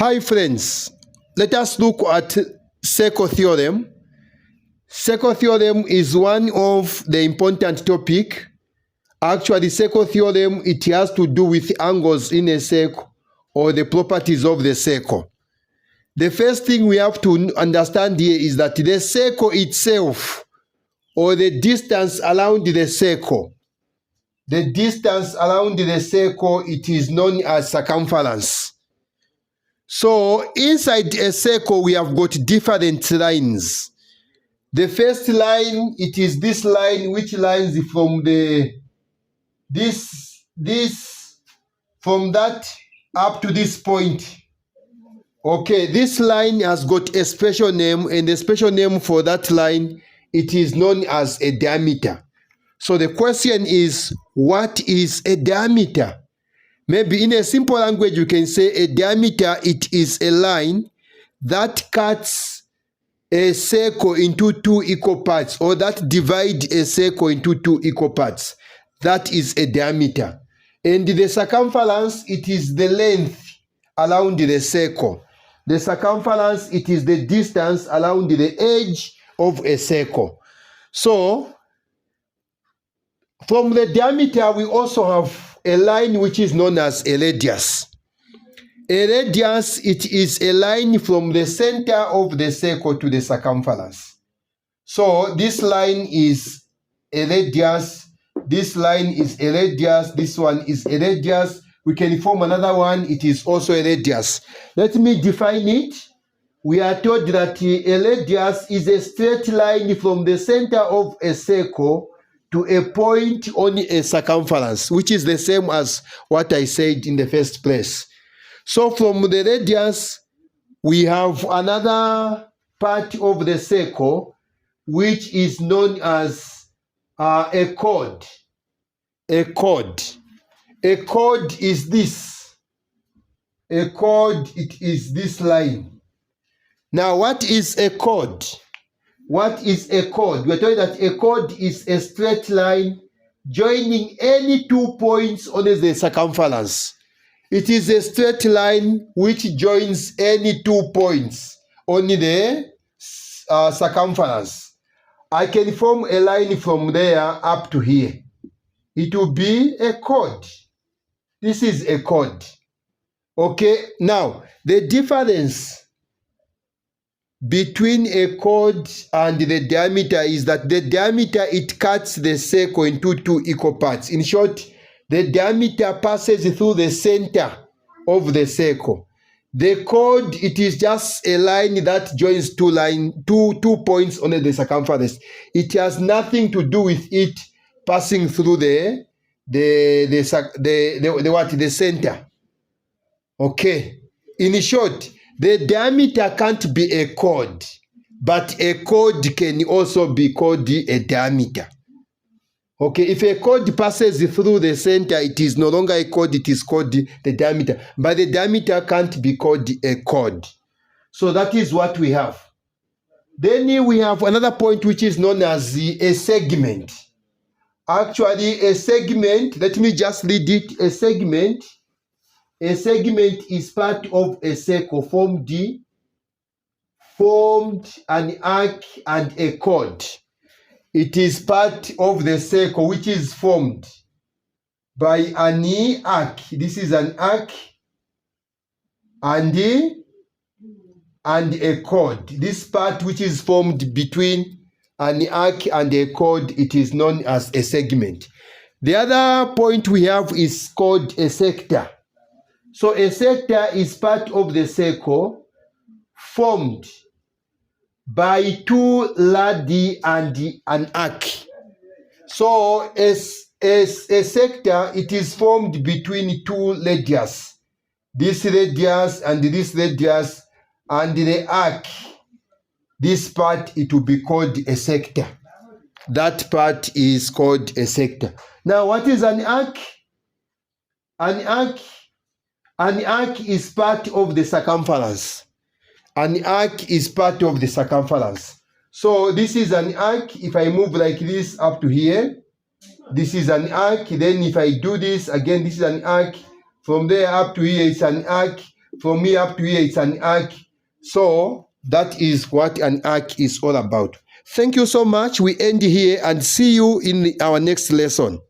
Hi friends, let us look at circle theorem. Circle theorem is one of the important topic. Actually, circle theorem, it has to do with angles in a circle or the properties of the circle. The first thing we have to understand here is that the circle itself, or the distance around the circle, it is known as circumference. So inside a circle, we have got different lines. The first line, it is this line which lines from from that up to this point. Okay, this line has got a special name, and the special name for that line, it is known as a diameter. So the question is, what is a diameter? Maybe in a simple language, you can say a diameter, it is a line that cuts a circle into two equal parts, or that divides a circle into two equal parts. That is a diameter. And the circumference, it is the length around the circle. The circumference, it is the distance around the edge of a circle. So, from the diameter, we also have a line which is known as a radius. A radius, it is a line from the center of the circle to the circumference. So this line is a radius, this line is a radius, this one is a radius. We can form another one, it is also a radius. Let me define it. We are told that a radius is a straight line from the center of a circle to a point on a circumference, which is the same as what I said in the first place. So from the radius, we have another part of the circle, which is known as a chord. A chord. A chord is this. A chord, it is this line. Now, what is a chord? What is a chord? We are told that a chord is a straight line joining any 2 points on the circumference. It is a straight line which joins any 2 points on the circumference. I can form a line from there up to here. It will be a chord. This is a chord. Okay, now the difference between a chord and the diameter is that the diameter, it cuts the circle into two equal parts. In short, the diameter passes through the center of the circle. The chord, it is just a line that joins two points on the circumference. It has nothing to do with it passing through the center. Okay. In short, the diameter can't be a chord, but a chord can also be called a diameter. Okay, if a chord passes through the center, it is no longer a chord, it is called the diameter. But the diameter can't be called a chord. So that is what we have. Then we have another point which is known as a segment. Actually, a segment, let me just read it. A segment is part of a circle formed an arc and a chord. It is part of the circle which is formed by an arc. This is an arc and a chord. This part which is formed between an arc and a chord, it is known as a segment. The other point we have is called a sector. So a sector is part of the circle formed by two radii and an arc. So as a sector, it is formed between two radius. This radius and this radius and the arc. This part, it will be called a sector. That part is called a sector. Now, what is an arc? An arc is part of the circumference. An arc is part of the circumference. So this is an arc. If I move like this up to here, this is an arc. Then if I do this again, this is an arc. From there up to here, it's an arc. from here up to here, it's an arc. So that is what an arc is all about. Thank you so much. We end here and see you in our next lesson.